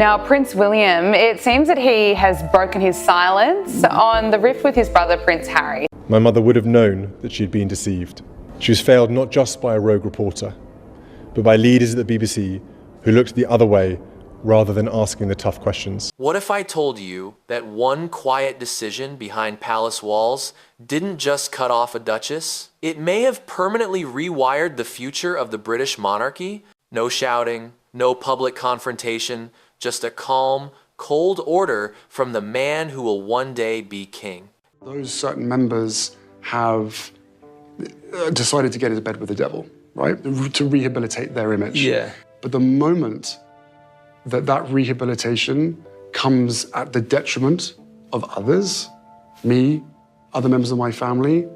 Now, Prince William, it seems that he has broken his silence on the rift with his brother, Prince Harry. My mother would have known that she'd been deceived. She was failed not just by a rogue reporter, but by leaders at the BBC who looked the other way rather than asking the tough questions. What if I told you that one quiet decision behind palace walls didn't just cut off a duchess? It may have permanently rewired the future of the British monarchy. No shouting, no public confrontation, just a calm, cold order from the man who will one day be king. Those certain members have decided to get into bed with the devil, right? To rehabilitate their image. Yeah. But the moment that rehabilitation comes at the detriment of others, me, other members of my family,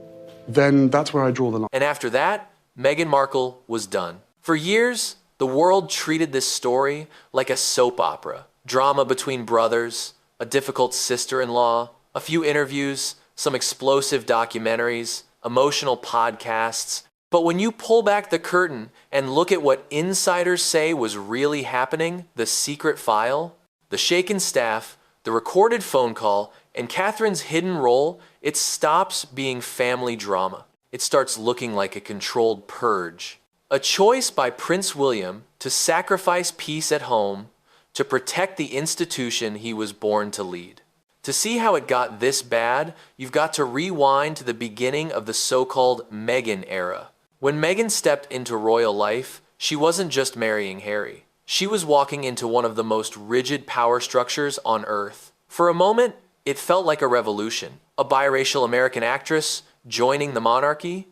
then that's where I draw the line. And after that, Meghan Markle was done. For years, the world treated this story like a soap opera. Drama between brothers, a difficult sister-in-law, a few interviews, some explosive documentaries, emotional podcasts. But when you pull back the curtain and look at what insiders say was really happening, the secret file, the shaken staff, the recorded phone call, and Catherine's hidden role, it stops being family drama. It starts looking like a controlled purge. A choice by Prince William to sacrifice peace at home to protect the institution he was born to lead. To see how it got this bad, you've got to rewind to the beginning of the so-called Meghan era. When Meghan stepped into royal life, she wasn't just marrying Harry. She was walking into one of the most rigid power structures on Earth. For a moment, it felt like a revolution. A biracial American actress joining the monarchy.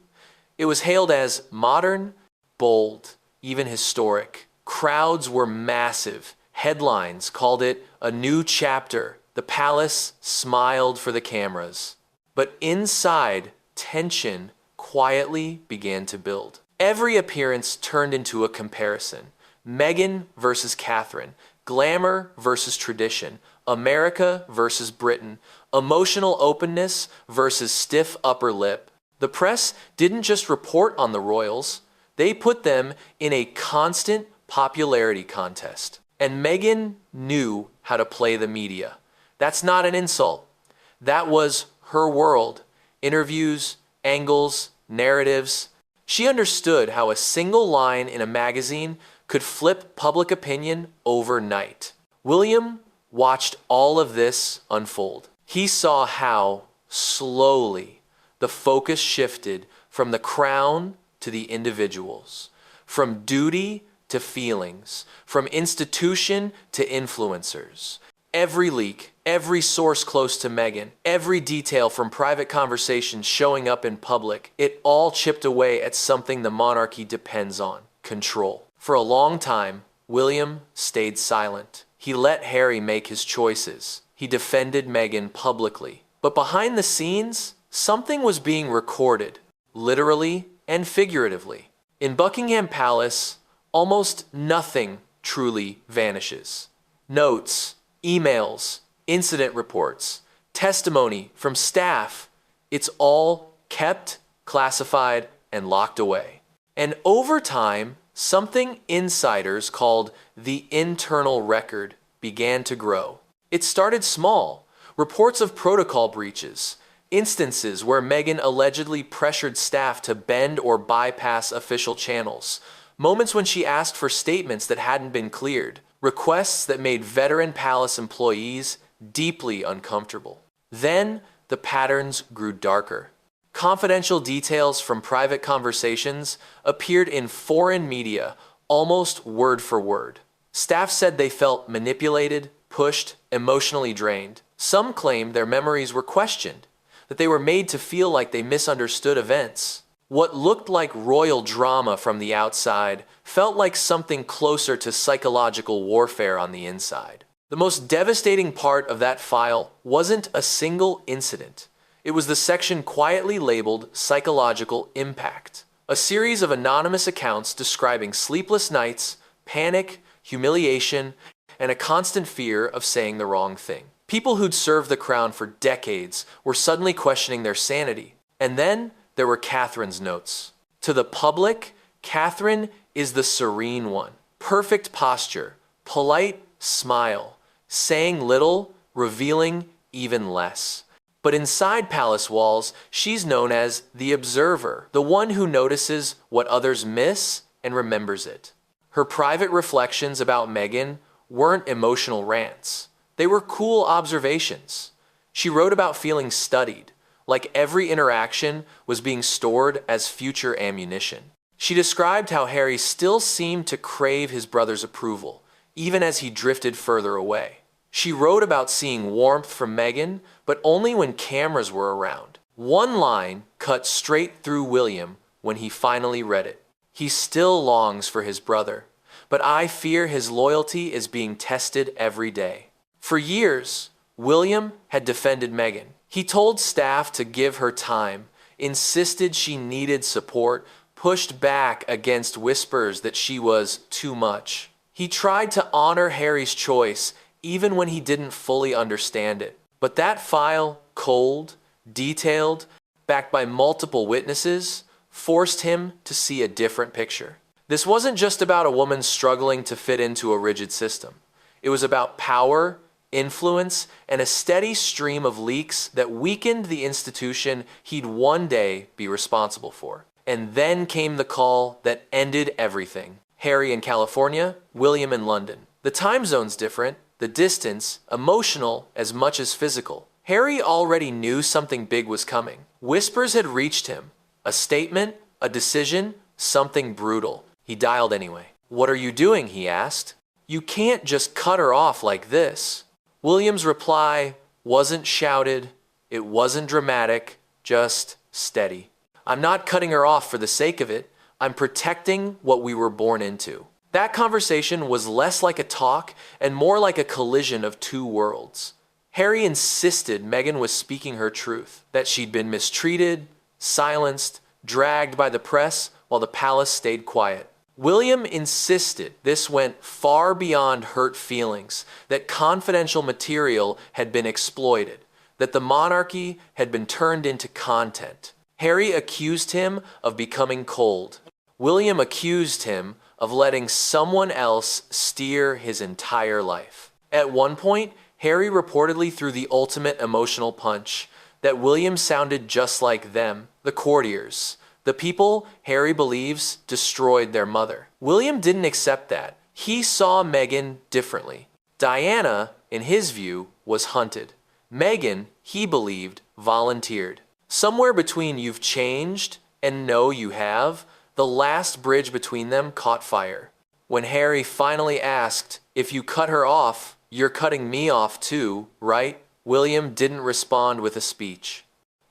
It was hailed as modern, bold, even historic. Crowds were massive. Headlines called it a new chapter. The palace smiled for the cameras. But inside, tension quietly began to build. Every appearance turned into a comparison. Meghan versus Catherine, glamour versus tradition, America versus Britain, emotional openness versus stiff upper lip. The press didn't just report on the royals, they put them in a constant popularity contest. And Meghan knew how to play the media. That's not an insult. That was her world. Interviews, angles, narratives. She understood how a single line in a magazine could flip public opinion overnight. William watched all of this unfold. He saw how, slowly, the focus shifted from the crown to the individuals, from duty to feelings, from institution to influencers. Every leak, every source close to Meghan, every detail from private conversations showing up in public, it all chipped away at something the monarchy depends on: control. For a long time, William stayed silent. He let Harry make his choices. He defended Meghan publicly. But behind the scenes, something was being recorded, literally and figuratively. In Buckingham Palace, almost nothing truly vanishes. Notes, emails, incident reports, testimony from staff, it's all kept, classified, and locked away. And over time, something insiders called the internal record began to grow. It started small, reports of protocol breaches, instances where Meghan allegedly pressured staff to bend or bypass official channels, moments when she asked for statements that hadn't been cleared, requests that made veteran palace employees deeply uncomfortable. Then the patterns grew darker. Confidential details from private conversations appeared in foreign media almost word for word. Staff said they felt manipulated, pushed, emotionally drained. Some claimed their memories were questioned, that they were made to feel like they misunderstood events. What looked like royal drama from the outside felt like something closer to psychological warfare on the inside. The most devastating part of that file wasn't a single incident. It was the section quietly labeled psychological impact. A series of anonymous accounts describing sleepless nights, panic, humiliation, and a constant fear of saying the wrong thing. People who'd served the crown for decades were suddenly questioning their sanity. And then there were Catherine's notes. To the public, Catherine is the serene one. Perfect posture, polite, smile, saying little, revealing even less. But inside palace walls, she's known as the observer, the one who notices what others miss and remembers it. Her private reflections about Meghan weren't emotional rants. They were cool observations. She wrote about feeling studied, like every interaction was being stored as future ammunition. She described how Harry still seemed to crave his brother's approval, even as he drifted further away. She wrote about seeing warmth from Meghan, but only when cameras were around. One line cut straight through William when he finally read it. He still longs for his brother, but I fear his loyalty is being tested every day. For years, William had defended Meghan. He told staff to give her time, insisted she needed support, pushed back against whispers that she was too much. He tried to honor Harry's choice even when he didn't fully understand it. But that file, cold, detailed, backed by multiple witnesses, forced him to see a different picture. This wasn't just about a woman struggling to fit into a rigid system. It was about power, influence, and a steady stream of leaks that weakened the institution he'd one day be responsible for. And then came the call that ended everything. Harry in California, William in London. The time zone's different, the distance, emotional as much as physical. Harry already knew something big was coming. Whispers had reached him. A statement, a decision, something brutal. He dialed anyway. "What are you doing?" he asked. "You can't just cut her off like this." William's reply wasn't shouted, it wasn't dramatic, just steady. "I'm not cutting her off for the sake of it. I'm protecting what we were born into." That conversation was less like a talk and more like a collision of two worlds. Harry insisted Meghan was speaking her truth, that she'd been mistreated, silenced, dragged by the press while the palace stayed quiet. William insisted this went far beyond hurt feelings, that confidential material had been exploited, that the monarchy had been turned into content. Harry accused him of becoming cold. William accused him of letting someone else steer his entire life. At one point, Harry reportedly threw the ultimate emotional punch, that William sounded just like them, the courtiers, the people Harry believes destroyed their mother. William didn't accept that. He saw Meghan differently. Diana, in his view, was hunted. Meghan, he believed, volunteered. Somewhere between "you've changed" and "no, you have," the last bridge between them caught fire. When Harry finally asked, "If you cut her off, you're cutting me off too, right?" William didn't respond with a speech.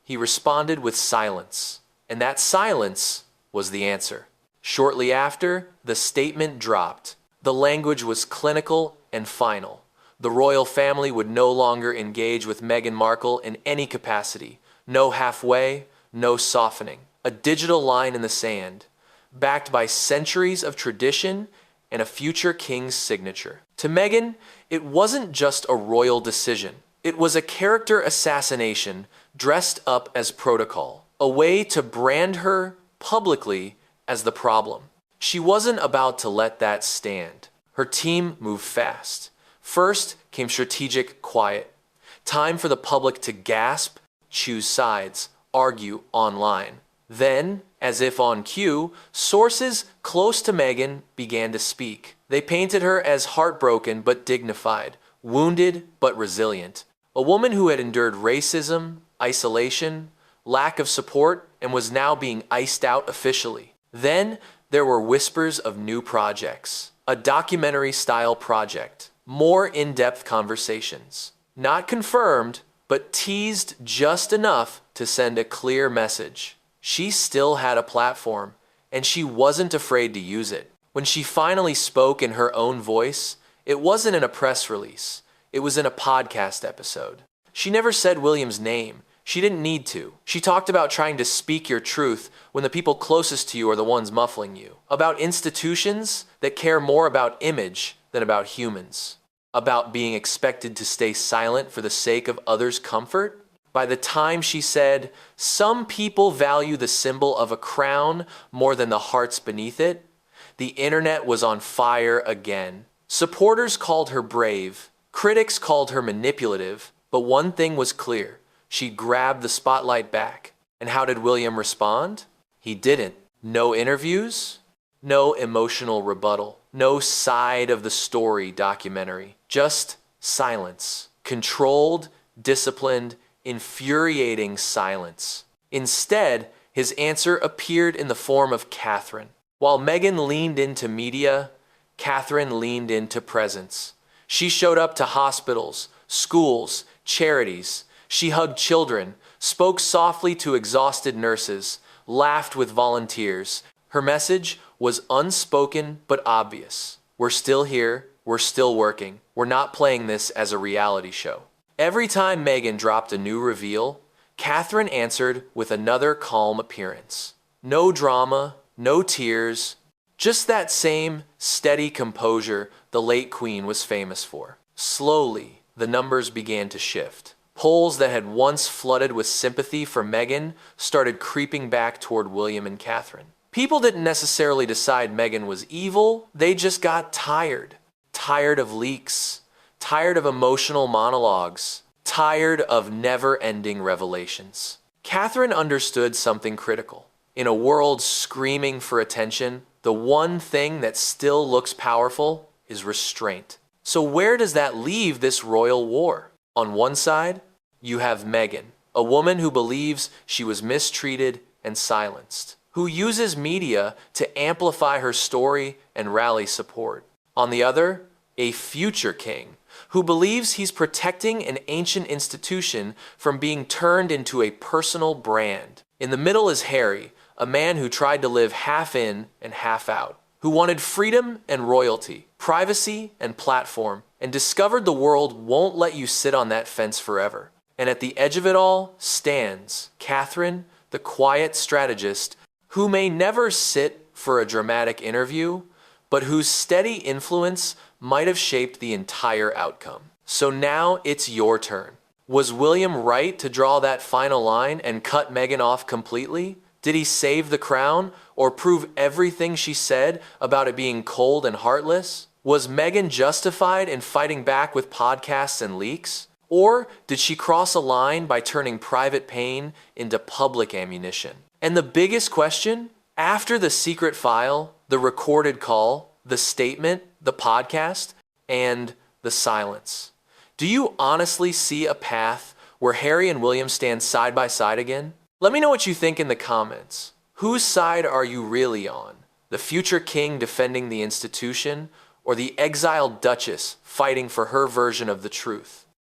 He responded with silence, and that silence was the answer. Shortly after, the statement dropped. The language was clinical and final. The royal family would no longer engage with Meghan Markle in any capacity. No halfway, no softening. A digital line in the sand, backed by centuries of tradition and a future king's signature. To Meghan, it wasn't just a royal decision. It was a character assassination dressed up as protocol, a way to brand her publicly as the problem. She wasn't about to let that stand. Her team moved fast. First came strategic quiet. Time for the public to gasp, choose sides, argue online. Then, as if on cue, sources close to Meghan began to speak. They painted her as heartbroken but dignified, wounded but resilient. A woman who had endured racism, isolation, lack of support, and was now being iced out officially. Then there were whispers of new projects. A documentary-style project. More in-depth conversations. Not confirmed, but teased just enough to send a clear message. She still had a platform, and she wasn't afraid to use it. When she finally spoke in her own voice, it wasn't in a press release. It was in a podcast episode. She never said William's name. She didn't need to. She talked about trying to speak your truth when the people closest to you are the ones muffling you. About institutions that care more about image than about humans. About being expected to stay silent for the sake of others' comfort. By the time she said, "Some people value the symbol of a crown more than the hearts beneath it," the internet was on fire again. Supporters called her brave, critics called her manipulative, but one thing was clear: she grabbed the spotlight back. And how did William respond? He didn't. No interviews, no emotional rebuttal, no side of the story documentary, just silence. Controlled, disciplined, infuriating silence. Instead, his answer appeared in the form of Catherine. While Meghan leaned into media, Catherine leaned into presence. She showed up to hospitals, schools, charities. She hugged children, spoke softly to exhausted nurses, laughed with volunteers. Her message was unspoken but obvious. We're still here. We're still working. We're not playing this as a reality show. Every time Meghan dropped a new reveal, Catherine answered with another calm appearance. No drama, no tears, just that same steady composure the late Queen was famous for. Slowly, the numbers began to shift. Polls that had once flooded with sympathy for Meghan started creeping back toward William and Catherine. People didn't necessarily decide Meghan was evil, they just got tired. Tired of leaks, tired of emotional monologues, tired of never-ending revelations. Catherine understood something critical. In a world screaming for attention, the one thing that still looks powerful is restraint. So where does that leave this royal war? On one side, you have Meghan, a woman who believes she was mistreated and silenced, who uses media to amplify her story and rally support. On the other, a future king who believes he's protecting an ancient institution from being turned into a personal brand. In the middle is Harry, a man who tried to live half in and half out, who wanted freedom and royalty, privacy and platform, and discovered the world won't let you sit on that fence forever. And at the edge of it all stands Catherine, the quiet strategist, who may never sit for a dramatic interview, but whose steady influence might have shaped the entire outcome. So now it's your turn. Was William right to draw that final line and cut Meghan off completely? Did he save the crown or prove everything she said about it being cold and heartless? Was Meghan justified in fighting back with podcasts and leaks? Or did she cross a line by turning private pain into public ammunition? And the biggest question, after the secret file, the recorded call, the statement, the podcast, and the silence, do you honestly see a path where Harry and William stand side by side again? Let me know what you think in the comments. Whose side are you really on? The future king defending the institution, or the exiled duchess fighting for her version of the truth?